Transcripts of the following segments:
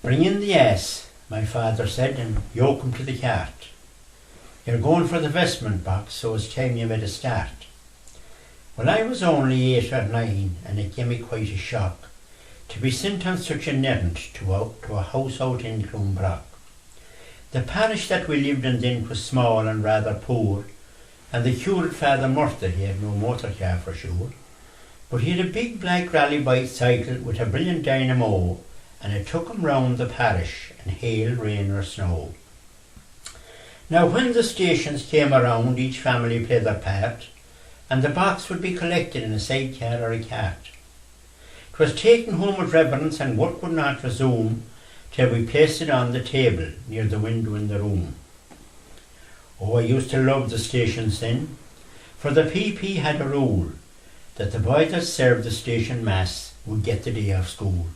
"Bring in the ass," my father said, "and yoke him to the cart. You're going for the vestment box, so it's time you made a start." Well, I was only 8 or 9, and it gave me quite a shock to be sent on such an errand to a house out in Clonbrock. The parish that we lived in then was small and rather poor, and the curate, Father Murtagh, he had no motor car for sure, but he had a big black rally bicycle with a brilliant dynamo, and it took him round the parish in hail, rain or snow. Now when the stations came around, each family played their part, and the box would be collected in a sidecar or a cart. 'Twas taken home with reverence, and work would not resume till we placed it on the table near the window in the room. Oh, I used to love the stations then, for the PP had a rule that the boy that served the station mass would get the day off school.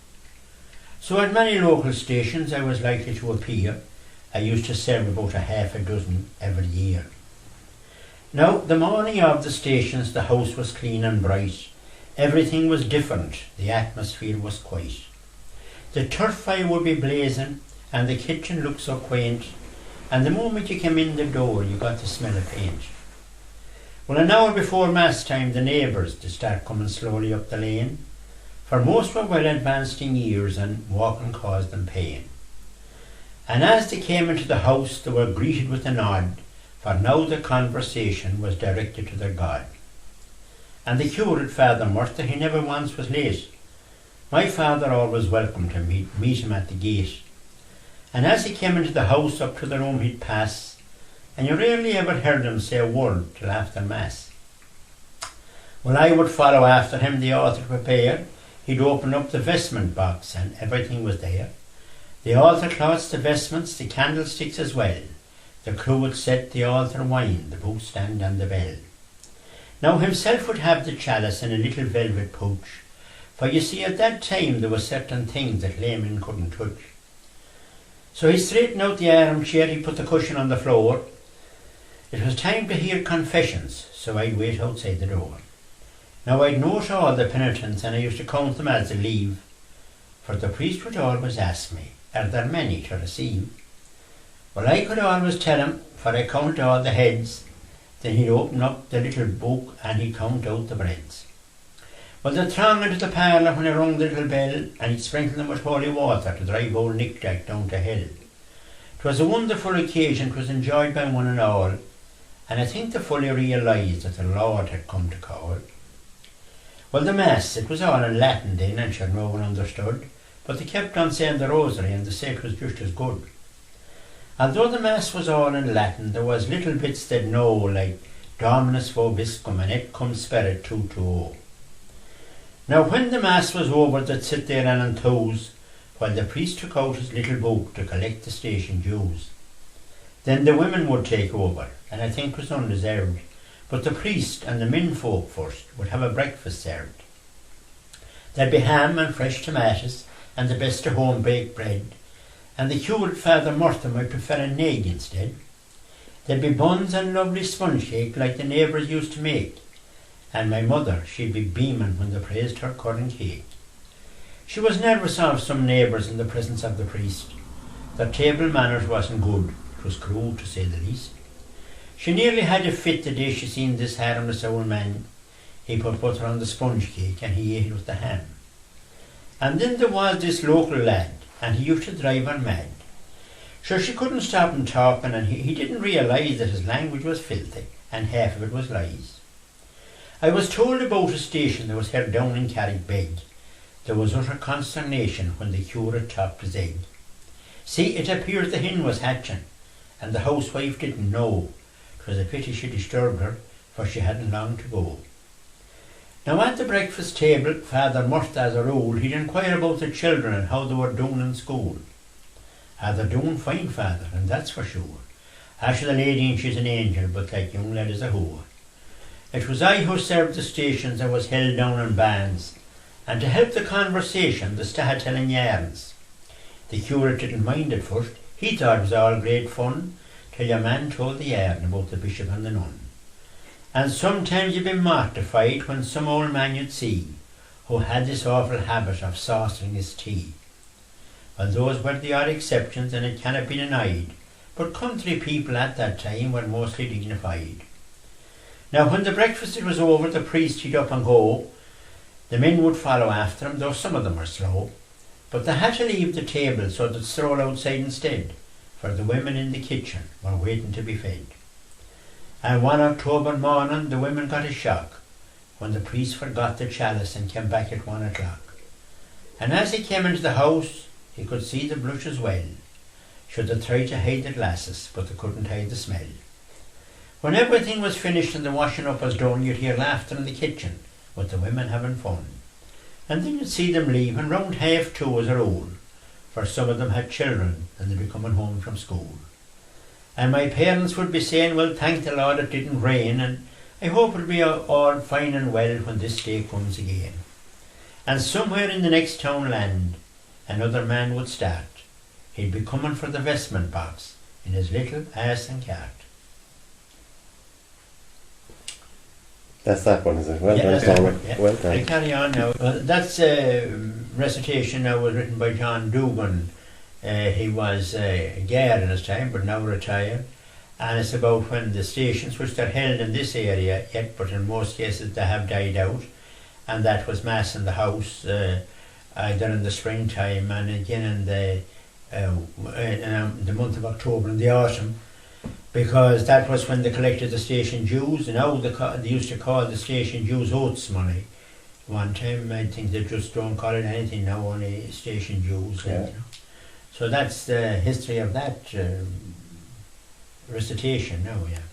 So at many local stations I was likely to appear. I used to serve about a half a dozen every year. Now, the morning of the stations, the house was clean and bright. Everything was different, the atmosphere was quiet. The turf fire would be blazing, and the kitchen looked so quaint, and the moment you came in the door you got the smell of paint. Well, an hour before mass time the neighbours did start coming slowly up the lane, for most were well advanced in years and walking caused them pain. And as they came into the house they were greeted with a nod, for now the conversation was directed to their God. And the curate, Father Murtagh, he never once was late. My father always welcomed him, he'd meet him at the gate. And as he came into the house, up to the room he'd pass, and you rarely ever heard him say a word till after mass. Well, I would follow after him, the altar prepared. He'd open up the vestment box, and everything was there. The altar cloths, the vestments, the candlesticks as well. The crew would set the altar wine, the boot stand and the bell. Now himself would have the chalice in a little velvet pouch, for you see at that time there were certain things that laymen couldn't touch. So he straightened out the armchair, he put the cushion on the floor. It was time to hear confessions, so I'd wait outside the door. Now I'd note all the penitents, and I used to count them as they leave, for the priest would always ask me, "Are there many to receive?" Well, I could always tell him, for I counted all the heads. Then he'd open up the little book and he'd count out the breads. Well, they'd throng into the parlour when I rung the little bell, and he'd sprinkle them with holy water to drive old Nick Jack down to hell. 'Twas a wonderful occasion, 'twas enjoyed by one and all, and I think they fully realised that the Lord had come to call. Well, the mass, it was all in Latin then, and sure no one understood, but they kept on saying the rosary, and they said it was just as good. Although the mass was all in Latin, there was little bits they'd know, like Dominus vobiscum and Et cum spiritu tuo. Now when the mass was over, they'd sit there and enthuse, while the priest took out his little book to collect the station dues. Then the women would take over, and I think it was undeserved, but the priest and the men folk first would have a breakfast served. There'd be ham and fresh tomatoes, and the best of home baked bread, and the curate, Father Murtagh, might prefer an egg instead. There'd be buns and lovely sponge cake like the neighbours used to make, and my mother, she'd be beaming when they praised her currant cake. She was nervous of some neighbours in the presence of the priest. Their table manners wasn't good, 'twas cruel to say the least. She nearly had a fit the day she seen this harmless old man. He put butter on the sponge cake and he ate it with the ham. And then there was this local lad, and he used to drive her mad. Sure, she couldn't stop him talking, and he didn't realise that his language was filthy, and half of it was lies. I was told about a station that was heard down in Carrickbeg. There was utter consternation when the curate topped his egg. See, it appears the hen was hatching, and the housewife didn't know. 'Twas a pity she disturbed her, for she hadn't long to go. Now at the breakfast table, Father Murtagh, as a rule, he'd inquire about the children and how they were doing in school. They're doing fine, Father, and that's for sure. Actually, the lady, she's an angel, but like young lad is a whore. It was I who served the stations that was held down in bands, and to help the conversation, they started telling yarns. The curate didn't mind at first. He thought it was all great fun, till your man told the yarn about the bishop and the nun. And sometimes you'd be mortified when some old man you'd see, who had this awful habit of saucering his tea. Well, those were the odd exceptions, and it cannot be denied, but country people at that time were mostly dignified. Now when the breakfast was over, the priest he'd up and go. The men would follow after him, though some of them were slow, but they had to leave the table so they'd stroll outside instead, for the women in the kitchen were waiting to be fed. And one October morning the women got a shock when the priest forgot the chalice and came back at 1 o'clock. And as he came into the house he could see the blushes well. Should they try to hide the glasses, but they couldn't hide the smell. When everything was finished and the washing up was done, you'd hear laughter in the kitchen with the women having fun. And then you'd see them leaving round 2:30 as a rule, for some of them had children and they'd be coming home from school. And my parents would be saying, well, thank the Lord it didn't rain, and I hope it'll be all fine and well when this day comes again. And somewhere in the next townland another man would start. He'd be coming for the vestment box in his little ass and cart. That's that one, is it? Well done, Cormac. Yeah. Well done. I carry on now. Well, that's recitation now was written by John Dugan. He was a guard in his time, but now retired. And it's about when the stations, which they're held in this area yet, but in most cases they have died out. And that was Mass in the house, either in the springtime and again in the month of October in the autumn, because that was when they collected the station dues. And now they used to call the station dues oats money. One time I think they just don't call it anything now, only station dues. Yeah. And, you know. So that's the history of that recitation now, yeah.